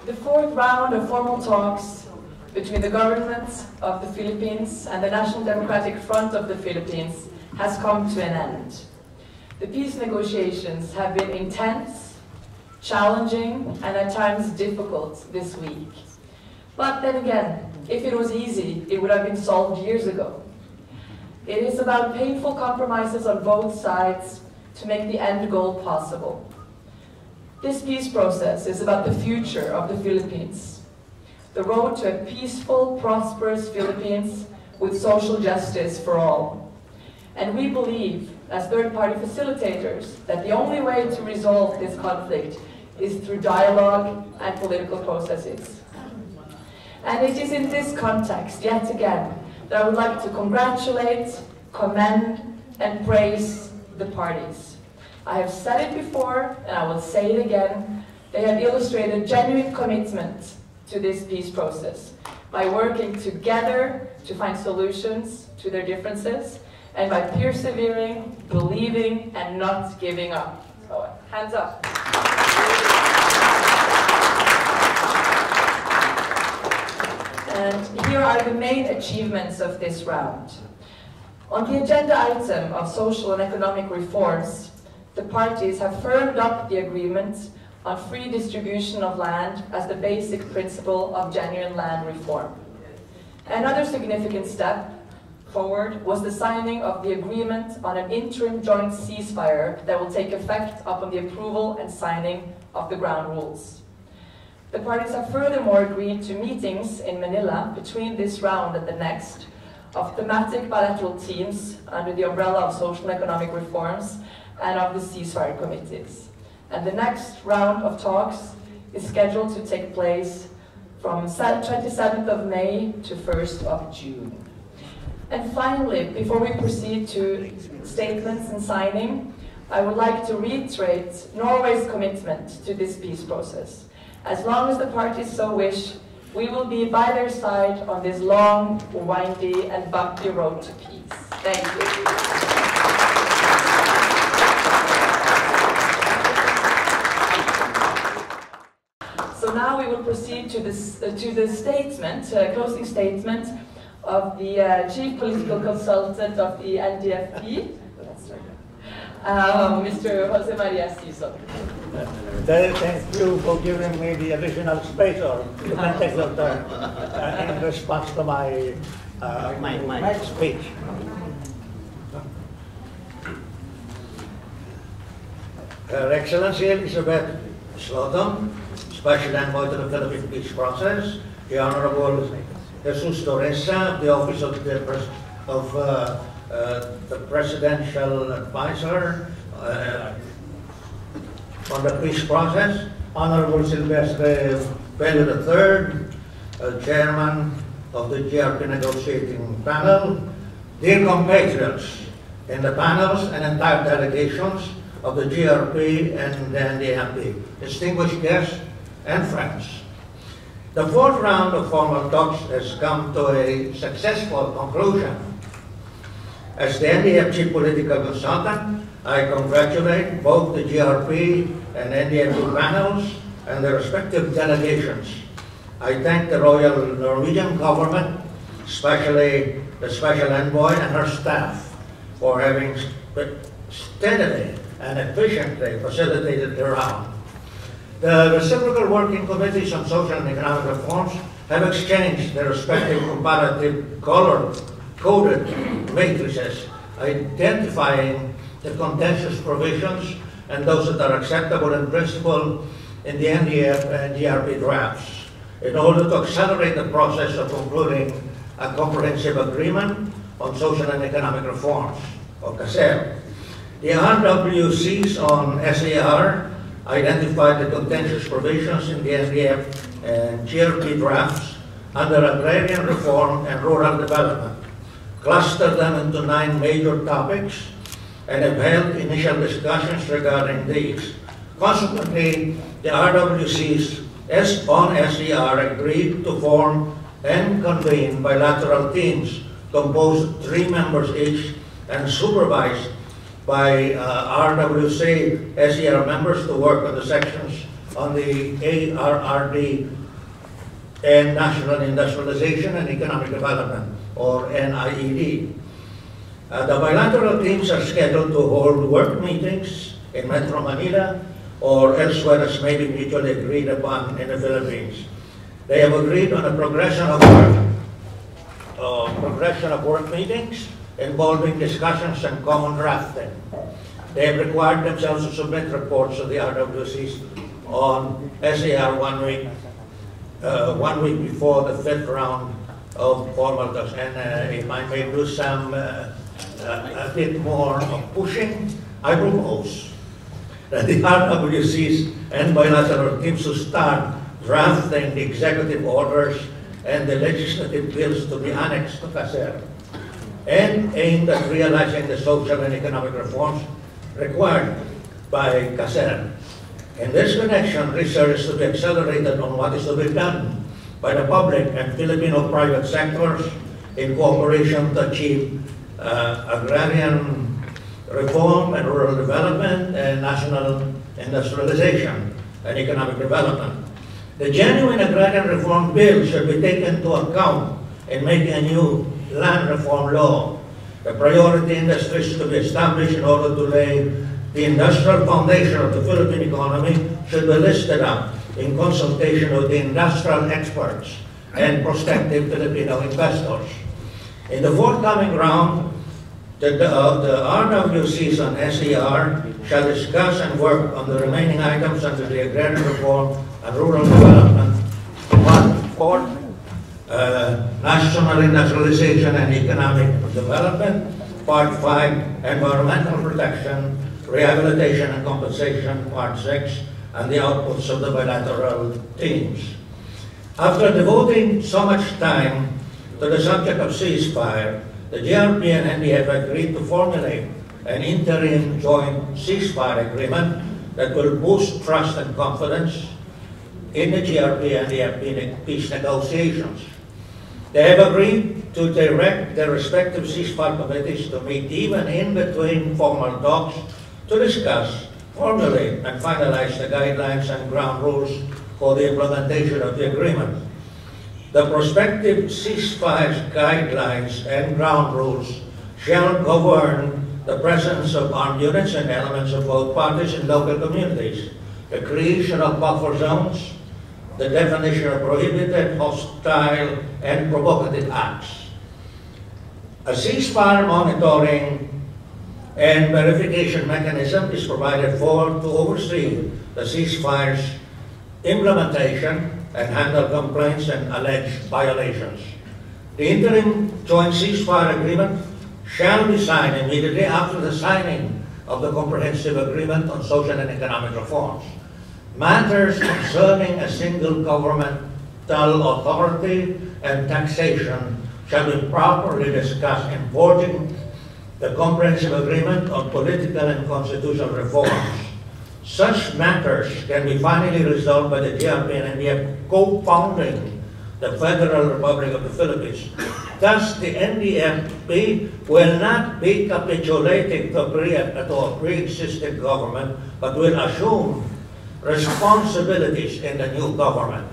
The fourth round of formal talks between the government of the Philippines and the National Democratic Front of the Philippines has come to an end. The peace negotiations have been intense, challenging, and at times difficult this week. But then again, if it was easy, it would have been solved years ago. It is about painful compromises on both sides to make the end goal possible. This peace process is about the future of the Philippines, the road to a peaceful, prosperous Philippines with social justice for all. And we believe, as third-party facilitators, that the only way to resolve this conflict is through dialogue and political processes. And it is in this context, yet again, that I would like to congratulate, commend, and praise the parties. I have said it before, and I will say it again, they have illustrated genuine commitment to this peace process by working together to find solutions to their differences, and by persevering, believing, and not giving up. So, hands up. And here are the main achievements of this round. On the agenda item of social and economic reforms, the parties have firmed up the agreement on free distribution of land as the basic principle of genuine land reform. Another significant step forward was the signing of the agreement on an interim joint ceasefire that will take effect upon the approval and signing of the ground rules. The parties have furthermore agreed to meetings in Manila between this round and the next of thematic bilateral teams under the umbrella of social and economic reforms and of the ceasefire committees. And the next round of talks is scheduled to take place from 27th of May to 1st of June. And finally, before we proceed to statements and signing, I would like to reiterate Norway's commitment to this peace process. As long as the parties so wish, we will be by their side on this long, windy, and bumpy road to peace. Thank you. So now we will proceed to the statement, closing statement of the Chief Political Consultant of the NDFP, Mr. Jose Maria Ciso. Thank you for giving me the additional space, or you can take your turn in response to my speech. Her Excellency Elizabeth Slotin, Special Envoy to the Philippine Peace Process, the Honorable Jesus Torresa, the Office of the Presidential Advisor on the peace process, Honorable Silvestre Bello III, Chairman of the GRP negotiating panel, dear compatriots in the panels and entire delegations of the GRP and the NDFP, distinguished guests and friends. The fourth round of formal talks has come to a successful conclusion. As the NDFP political consultant, I congratulate both the GRP and NDFP panels and their respective delegations. I thank the Royal Norwegian Government, especially the Special Envoy and her staff, for having steadily and efficiently facilitated the round. The reciprocal working committees on social and economic reforms have exchanged their respective comparative color-coded matrices, identifying the contentious provisions and those that are acceptable in principle in the NDF and GRP drafts, in order to accelerate the process of concluding a comprehensive agreement on social and economic reforms, or CASER. The RWCs on SAR identified the contentious provisions in the NDF and GRP drafts under agrarian reform and rural development, clustered them into 9 major topics, and have held initial discussions regarding these. Consequently, the RWCs on SER agreed to form and convene bilateral teams composed of 3 members each and supervised by RWC SER members to work on the sections on the ARRD and National Industrialization and Economic Development, or NIED. The bilateral teams are scheduled to hold work meetings in Metro Manila or elsewhere as may be mutually agreed upon in the Philippines. They have agreed on a progression of work meetings involving discussions and common drafting. They have required themselves to submit reports to the RWCs on SAR 1 week before the 5th round of formal talks. And if I may do some a bit more of pushing, I propose that the RWCs and bilateral teams to start drafting the executive orders and the legislative bills to be annexed to CASER and aimed at realizing the social and economic reforms required by CASER. In this connection, research is to be accelerated on what is to be done by the public and Filipino private sectors in cooperation to achieve agrarian reform and rural development and national industrialization and economic development. The genuine agrarian reform bill should be taken into account in making a new land reform law. The priority industries to be established in order to lay the industrial foundation of the Philippine economy should be listed up in consultation with the industrial experts and prospective Filipino investors. In the forthcoming round, the RWCs on SER shall discuss and work on the remaining items under the agrarian reform and rural development, Part 4, national industrialization and economic development, Part 5, environmental protection, rehabilitation and compensation, Part 6, and the outputs of the bilateral teams. After devoting so much time to the subject of ceasefire, the GRP and NDF agreed to formulate an interim joint ceasefire agreement that will boost trust and confidence in the GRP-NDFP peace negotiations. They have agreed to direct their respective ceasefire committees to meet even in between formal talks to discuss, formulate, and finalize the guidelines and ground rules for the implementation of the agreement. The prospective ceasefire guidelines and ground rules shall govern the presence of armed units and elements of both parties in local communities, the creation of buffer zones, the definition of prohibited, hostile, and provocative acts. A ceasefire monitoring and verification mechanism is provided for to oversee the ceasefire's implementation and handle complaints and alleged violations. The interim joint ceasefire agreement shall be signed immediately after the signing of the comprehensive agreement on social and economic reforms. Matters concerning a single governmental authority and taxation shall be properly discussed in forging the comprehensive agreement on political and constitutional reforms. Such matters can be finally resolved by the GRP and NDF co-founding the Federal Republic of the Philippines. Thus, the NDFP will not be capitulating to a pre-existing government, but will assume responsibilities in the new government.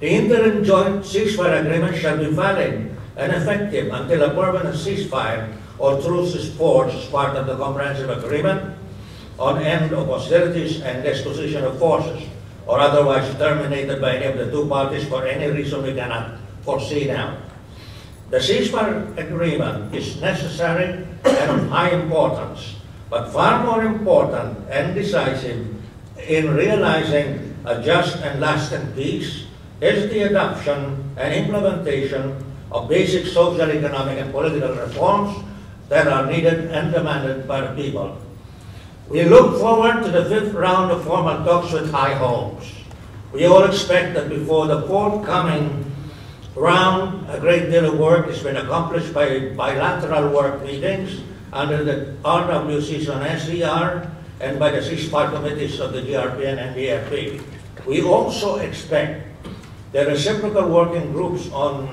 The interim joint ceasefire agreement shall be valid and effective until a permanent ceasefire or truce is forged as part of the comprehensive agreement on end of hostilities and disposition of forces, or otherwise terminated by any of the two parties for any reason we cannot foresee now. The ceasefire agreement is necessary and of high importance, but far more important and decisive in realizing a just and lasting peace is the adoption and implementation of basic social, economic, and political reforms that are needed and demanded by the people. We look forward to the 5th round of formal talks with high hopes. We all expect that before the forthcoming round, a great deal of work has been accomplished by bilateral work meetings under the RWCs on SER and by the ceasefire committees of the GRP and NDFP. We also expect the reciprocal working groups on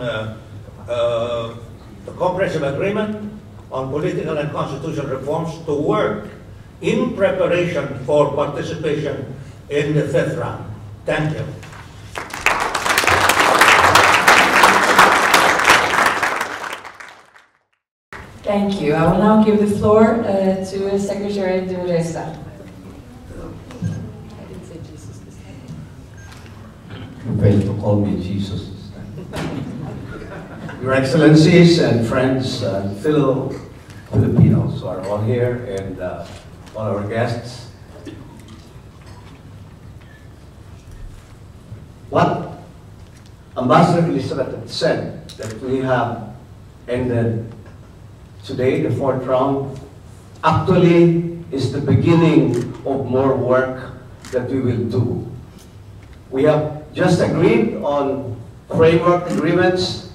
the comprehensive agreement on political and constitutional reforms to work in preparation for participation in the 5th round. Thank you. Thank you. I will now give the floor to Secretary de Resta. I didn't say Jesus this time. You failed to call me Jesus this time. Your Excellencies and friends and fellow Filipinos who are all here, and all our guests. What Ambassador Elizabeth had said, that we have ended today, the 4th round, actually is the beginning of more work that we will do. We have just agreed on framework agreements,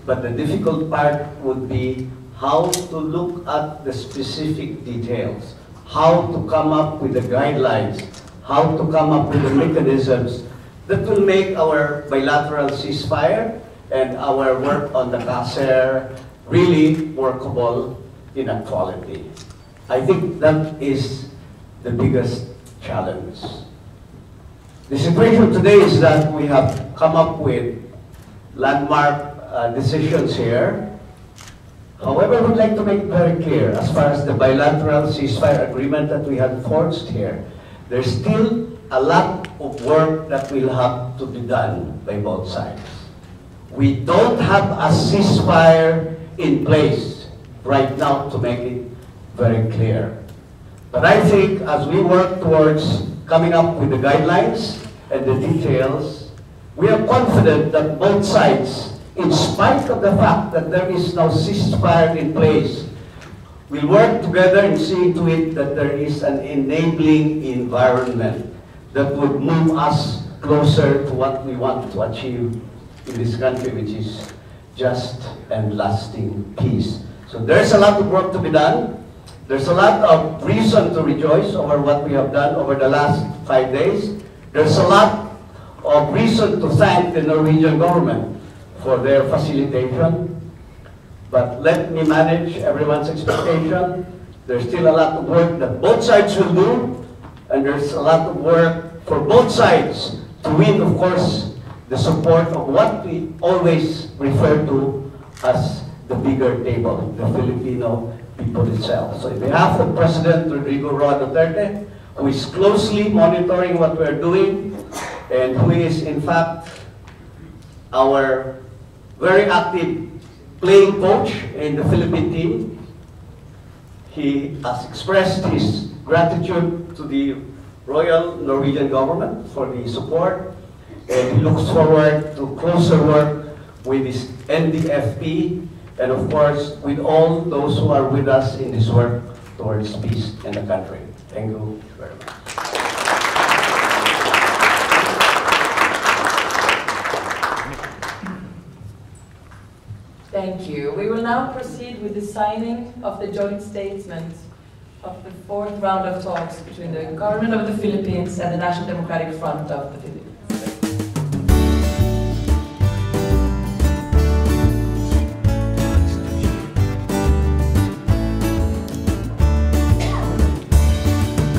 but the difficult part would be how to look at the specific details, how to come up with the guidelines, how to come up with the mechanisms that will make our bilateral ceasefire and our work on the CASER really workable in actuality. I think that is the biggest challenge. The situation today is that we have come up with landmark decisions here. However, I would like to make it very clear, as far as the bilateral ceasefire agreement that we had forged here, there's still a lot of work that will have to be done by both sides. We don't have a ceasefire in place right now, to make it very clear. But I think as we work towards coming up with the guidelines and the details, we are confident that both sides, in spite of the fact that there is no ceasefire in place, will work together and see to it that there is an enabling environment that would move us closer to what we want to achieve in this country, which is just and lasting peace. So there's a lot of work to be done. There's a lot of reason to rejoice over what we have done over the last 5 days. There's a lot of reason to thank the Norwegian government for their facilitation. But let me manage everyone's expectation. There's still a lot of work that both sides will do, and there's a lot of work for both sides to win, of course, the support of what we always refer to as the bigger table, the Filipino people itself. So on behalf of President Rodrigo Roa Duterte, who is closely monitoring what we're doing, and who is in fact our very active playing coach in the Philippine team, he has expressed his gratitude to the Royal Norwegian government for the support, and he looks forward to closer work with his NDFP, and of course with all those who are with us in this work towards peace in the country. Thank you very much. Thank you. We will now proceed with the signing of the joint statement of the 4th round of talks between the government of the Philippines and the National Democratic Front of the Philippines.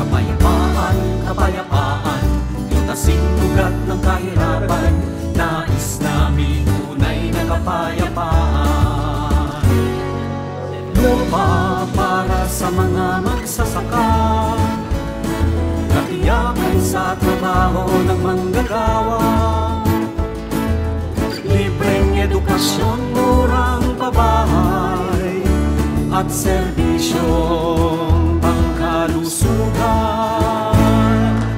Kapayapaan, kapayapaan, lutasin ugat ng kahirapan, nais namin tunay na kapayapaan. Lupa para sa mga magsasaka, katiyakan sa trabaho ng manggagawa, libreng edukasyon, murang pabahay, at serbisyong pangkalusugan.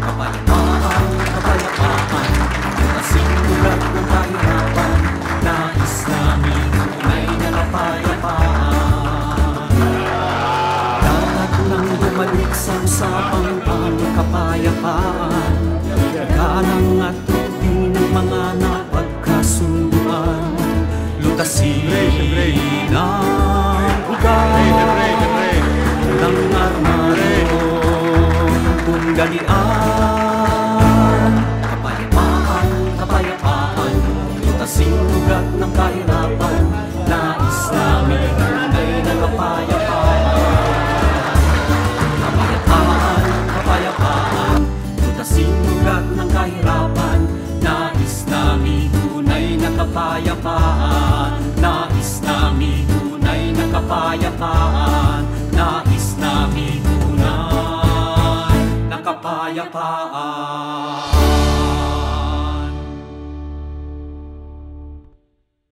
Kapayapaan, kapayapaan, lutasin ugat ng kahirapan, nais namin tunay na kapayapaan. Balik-samsapang ang kapayapaan, galang at tuwing ng mga napagkasunduan, lutasin ang ugat kapayapaan. Nais namin tunay na kapayapaan. Nais namin tunay na kapayapaan.